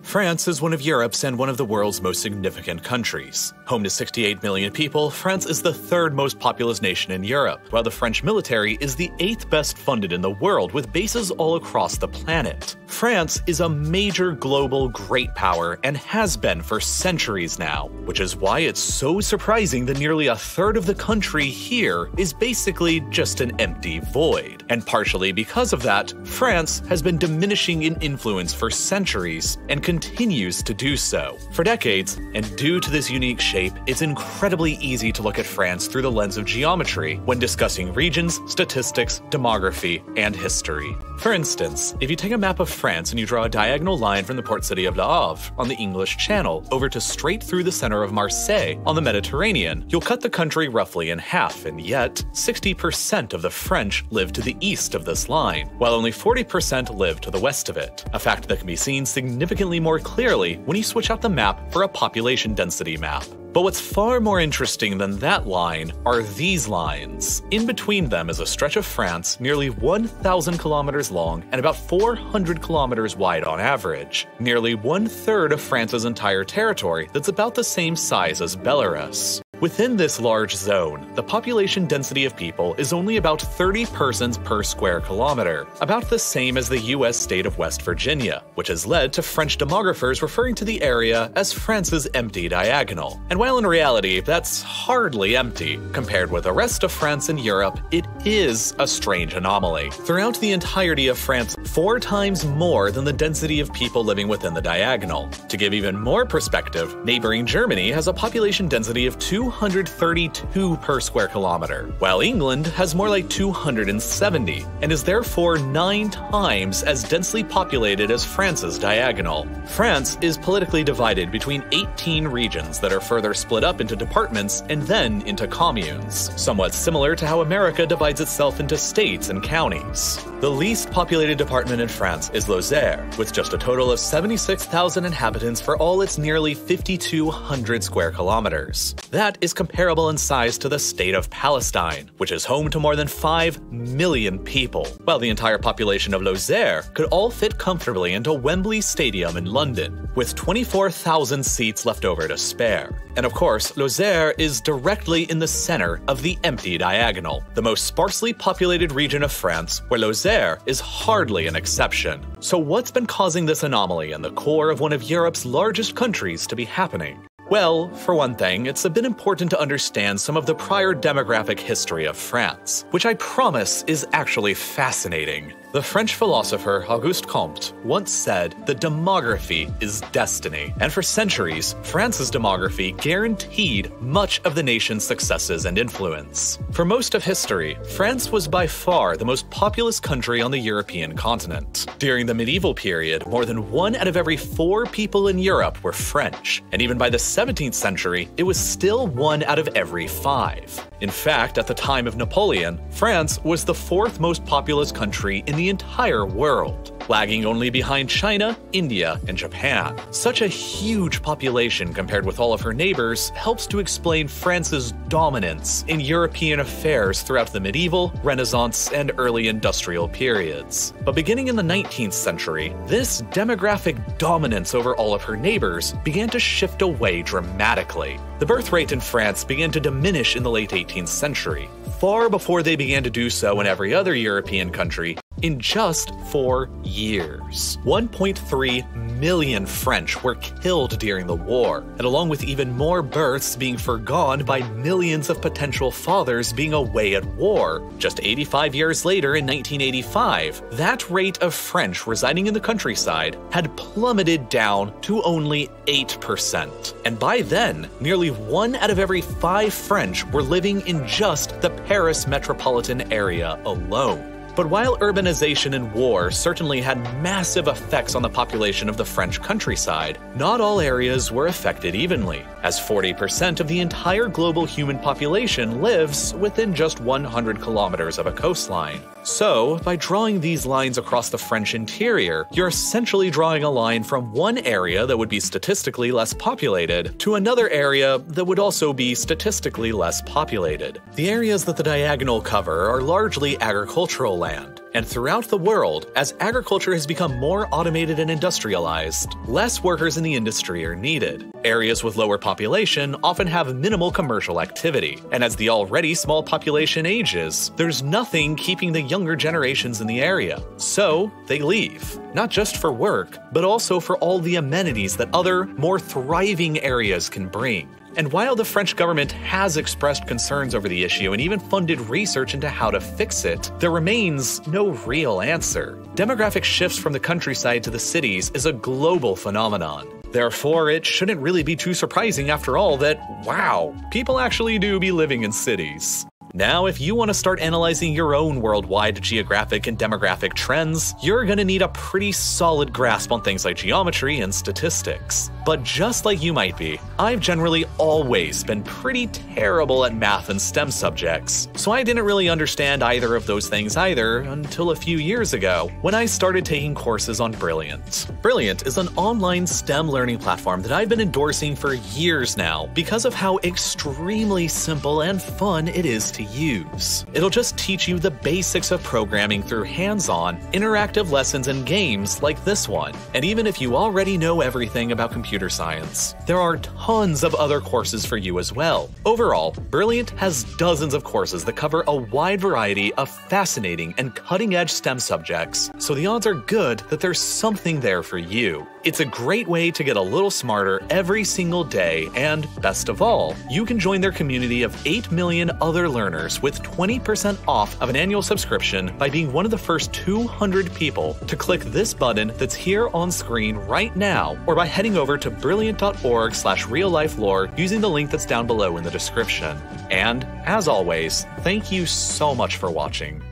France is one of Europe's and one of the world's most significant countries. Home to 68 million people, France is the third most populous nation in Europe, while the French military is the 8th best funded in the world with bases all across the planet. France is a major global great power and has been for centuries now, which is why it's so surprising that nearly a third of the country here is basically just an empty void. And partially because of that, France has been diminishing in influence for centuries and continues to do so. For decades, and due to this unique shape, it's incredibly easy to look at France through the lens of geometry when discussing regions, statistics, demography, and history. For instance, if you take a map of France and you draw a diagonal line from the port city of Le Havre on the English Channel over to straight through the center of Marseille on the Mediterranean, you'll cut the country roughly in half, and yet 60% of the French live to the east of this line, while only 40% live to the west of it, a fact that can be seen significantly more clearly when you switch out the map for a population density map. But what's far more interesting than that line are these lines. In between them is a stretch of France nearly 1,000 kilometers long and about 400 kilometers wide on average, nearly 1/3 of France's entire territory that's about the same size as Belarus. Within this large zone, the population density of people is only about 30 persons per square kilometer, about the same as the US state of West Virginia, which has led to French demographers referring to the area as France's empty diagonal. And while in reality, that's hardly empty, compared with the rest of France and Europe, it is a strange anomaly. Throughout the entirety of France, 4 times more than the density of people living within the diagonal. To give even more perspective, neighboring Germany has a population density of 232 per square kilometer, while England has more like 270, and is therefore 9 times as densely populated as France's diagonal. France is politically divided between 18 regions that are further split up into departments and then into communes, somewhat similar to how America divides itself into states and counties. The least populated department in France is Lozère, with just a total of 76,000 inhabitants for all its nearly 5,200 square kilometers. That is comparable in size to the state of Palestine, which is home to more than 5 million people, while the entire population of Lozère could all fit comfortably into Wembley Stadium in London, with 24,000 seats left over to spare. And of course, Lozère is directly in the center of the empty diagonal, the most sparsely populated region of France, where Lozère is hardly an exception. So what's been causing this anomaly in the core of one of Europe's largest countries to be happening? Well, for one thing, it's a bit important to understand some of the prior demographic history of France, which I promise is actually fascinating. The French philosopher Auguste Comte once said that demography is destiny, and for centuries, France's demography guaranteed much of the nation's successes and influence. For most of history, France was by far the most populous country on the European continent. During the medieval period, more than 1 out of every 4 people in Europe were French, and even by the 17th century, it was still 1 out of every 5. In fact, at the time of Napoleon, France was the 4th most populous country in the entire world, lagging only behind China, India, and Japan. Such a huge population compared with all of her neighbors helps to explain France's dominance in European affairs throughout the medieval, Renaissance, and early industrial periods. But beginning in the 19th century, this demographic dominance over all of her neighbors began to shift away dramatically. The birth rate in France began to diminish in the late 18th century, far before they began to do so in every other European country in just 4 years. 1.3 million French were killed during the war, and along with even more births being forgone by millions of potential fathers being away at war, just 85 years later in 1985, that rate of French residing in the countryside had plummeted down to only 8%. And by then, nearly 1 out of every 5 French were living in just the Paris metropolitan area alone. But while urbanization and war certainly had massive effects on the population of the French countryside, not all areas were affected evenly, as 40% of the entire global human population lives within just 100 kilometers of a coastline. So, by drawing these lines across the French interior, you're essentially drawing a line from one area that would be statistically less populated to another area that would also be statistically less populated. The areas that the diagonal cover are largely agricultural land, And throughout the world, as agriculture has become more automated and industrialized, less workers in the industry are needed. Areas with lower population often have minimal commercial activity, and as the already small population ages, there's nothing keeping the younger generations in the area. So they leave, not just for work, but also for all the amenities that other, more thriving areas can bring. And while the French government has expressed concerns over the issue and even funded research into how to fix it, there remains no real answer. Demographic shifts from the countryside to the cities is a global phenomenon. Therefore, it shouldn't really be too surprising after all that, wow, people actually do be living in cities. Now, if you want to start analyzing your own worldwide geographic and demographic trends, you're going to need a pretty solid grasp on things like geometry and statistics. But just like you might be, I've generally always been pretty terrible at math and STEM subjects, so I didn't really understand either of those things either until a few years ago when I started taking courses on Brilliant. Brilliant is an online STEM learning platform that I've been endorsing for years now because of how extremely simple and fun it is to use. It'll just teach you the basics of programming through hands-on, interactive lessons and games like this one. And even if you already know everything about computer science, there are tons of other courses for you as well. Overall, Brilliant has dozens of courses that cover a wide variety of fascinating and cutting-edge STEM subjects, so the odds are good that there's something there for you. It's a great way to get a little smarter every single day, and best of all, you can join their community of 8 million other learners with 20% off of an annual subscription by being one of the first 200 people to click this button that's here on screen right now, or by heading over to brilliant.org/real-life-lore using the link that's down below in the description. And, as always, thank you so much for watching.